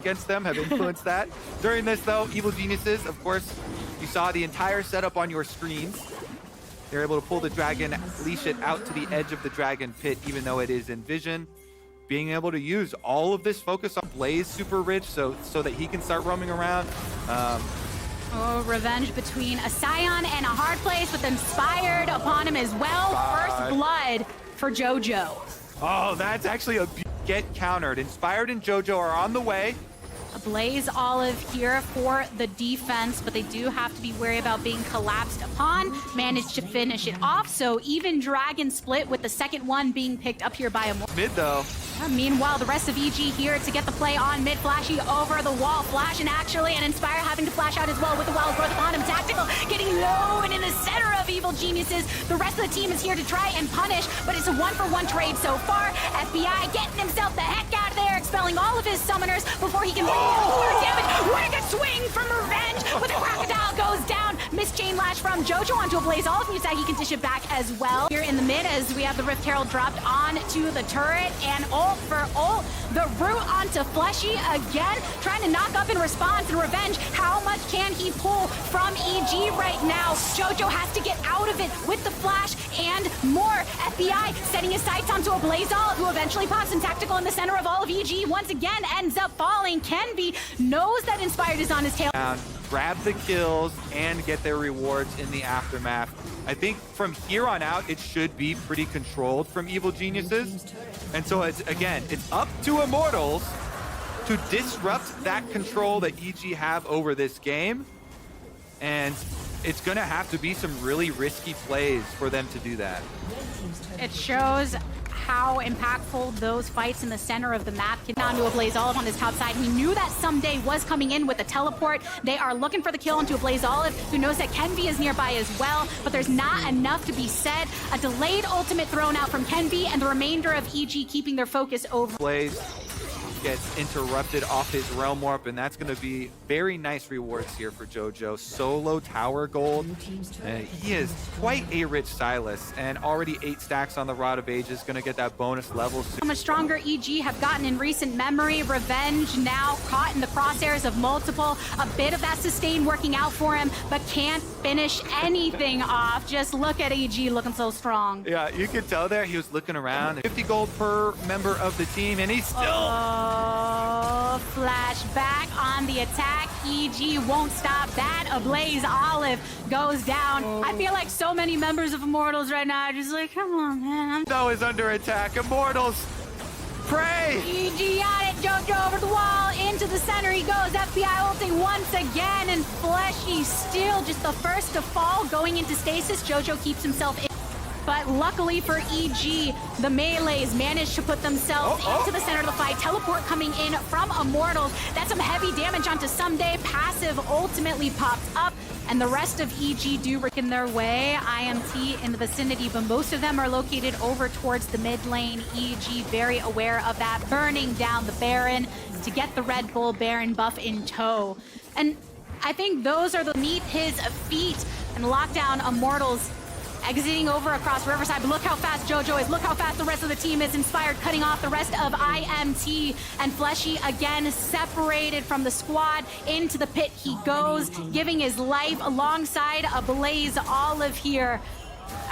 against them have influenced that. During this though, Evil Geniuses, of course, you saw the entire setup on your screens. They're able to pull the dragon, leash it out to the edge of the dragon pit, even though it is in vision. Being able to use all of this focus on Blaze super rich so that he can start roaming around. Oh, revenge between a Scion and a hard place with Inspired upon him as well. First blood for JoJo. Oh, that's actually a get countered. Inspired and JoJo are on the way. A Blaze Olive here for the defense, but they do have to be wary about being collapsed upon. Managed to finish it off, so even Dragon split with the second one being picked up here by Immortals. Mid though. Meanwhile, the rest of EG here to get the play on mid. Flashy over the wall, Flash and actually, and Inspire having to flash out as well with the wild growth upon him. Tactical getting low and in the center of Evil Geniuses. The rest of the team is here to try and punish, but it's a 1-for-1 trade so far. FBI getting himself the heck out of there, expelling all of his summoners before he can more damage. What a good swing from Revenge with a crocodile goes down. Missed chain lash from JoJo onto a Blaze Olive. News that he can dish it back as well. Here in the mid as we have the Rift Herald dropped onto the turret and ult for ult. The root onto Fleshy again, trying to knock up in response. And Revenge, how much can he pull from EG right now? JoJo has to get out of it with the flash and more. FBI setting his sights onto a Blaze Olive who eventually pops in tactical in the center of all of EG. Once again ends up falling. Kenby knows that Inspired is on his tail. Grab the kills and get their rewards in the aftermath. I think from here on out, it should be pretty controlled from Evil Geniuses. And so it's up to Immortals to disrupt that control that EG have over this game. And it's gonna have to be some really risky plays for them to do that. It shows how impactful those fights in the center of the map can down to a Blaze Olive on his top side. He knew that someday was coming in with a teleport. They are looking for the kill into a Blaze Olive, who knows that Kenby is nearby as well, but there's not enough to be said. A delayed ultimate thrown out from Kenby, and the remainder of EG keeping their focus over. Blaze gets interrupted off his Realm Warp, and that's going to be very nice rewards here for JoJo. Solo tower gold. He is quite a rich Silas, and already 8 stacks on the Rod of Ages, going to get that bonus level soon. How much stronger EG have gotten in recent memory. Revenge now caught in the crosshairs of multiple. A bit of that sustain working out for him, but can't finish anything off. Just look at EG looking so strong. Yeah, you could tell there he was looking around. 50 gold per member of the team, and he's still... Oh, flashback on the attack. EG won't stop that. A Blaze Olive goes down. I feel like so many members of Immortals right now are just like, come on, man. No is under attack. Immortals, pray! EG on it. JoJo over the wall. Into the center he goes. FBI ulting once again. And Fleshy still just the first to fall. Going into stasis. JoJo keeps himself in. But luckily for EG, the melees managed to put themselves into the center of the fight. Teleport coming in from Immortals. That's some heavy damage onto Someday. Passive ultimately pops up. And the rest of EG do work in their way. IMT in the vicinity, but most of them are located over towards the mid lane. EG very aware of that. Burning down the Baron to get the Red Bull Baron buff in tow. And I think those are the meet his feet and lockdown Immortals. Exiting over across Riverside, but look how fast JoJo is. Look how fast the rest of the team is. Inspired, cutting off the rest of IMT. And Fleshy again separated from the squad. Into the pit he goes, giving his life alongside a Blaze Olive here.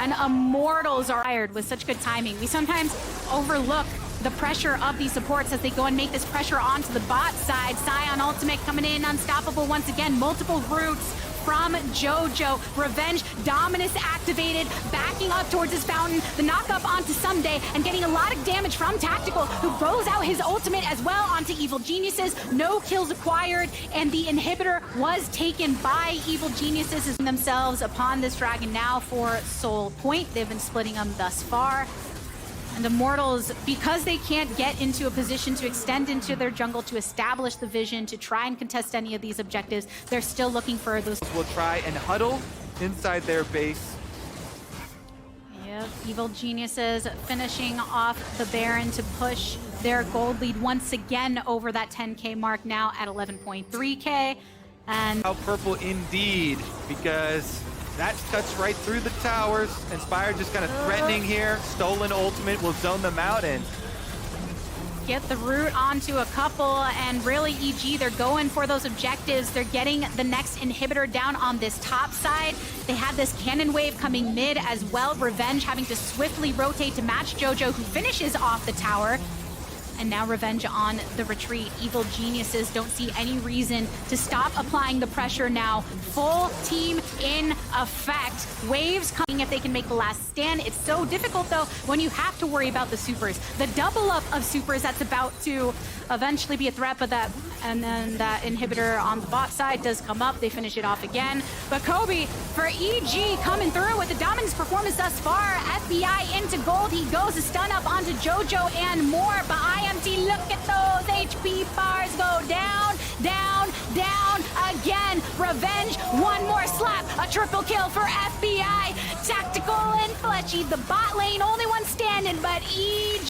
And Immortals are fired with such good timing. We sometimes overlook the pressure of these supports as they go and make this pressure onto the bot side. Scion ultimate coming in unstoppable once again. Multiple roots from JoJo. Revenge, Dominus activated, backing up towards his fountain. The knock up onto Someday and getting a lot of damage from Tactical, who goes out his ultimate as well onto Evil Geniuses. No kills acquired, and the inhibitor was taken by Evil Geniuses themselves upon this dragon now for Soul Point. They've been splitting them thus far. And Immortals, because they can't get into a position to extend into their jungle, to establish the vision, to try and contest any of these objectives, they're still looking for those. Will try and huddle inside their base. Yep, Evil Geniuses finishing off the Baron to push their gold lead once again over that 10K mark, now at 11.3K. And how purple indeed, because that cuts right through the towers. Inspired just kind of threatening here. Stolen ultimate will zone them out, and get the root onto a couple, and really EG, they're going for those objectives. They're getting the next inhibitor down on this top side. They had this cannon wave coming mid as well. Revenge having to swiftly rotate to match Jojo, who finishes off the tower. And now Revenge on the retreat. Evil Geniuses don't see any reason to stop applying the pressure now. Full team in effect. Waves coming if they can make the last stand. It's so difficult, though, when you have to worry about the supers. The double up of supers that's about to eventually be a threat, but and then that inhibitor on the bot side does come up. They finish it off again. But Kobe, for EG, coming through with the dominance performance thus far. FBI into gold. He goes a stun up onto Jojo and more. But IMT, look at those HP bars go down, down, down again. Revenge, one more slap. A triple kill for FBI. Tactical and Fleshy. The bot lane, only one standing, but EG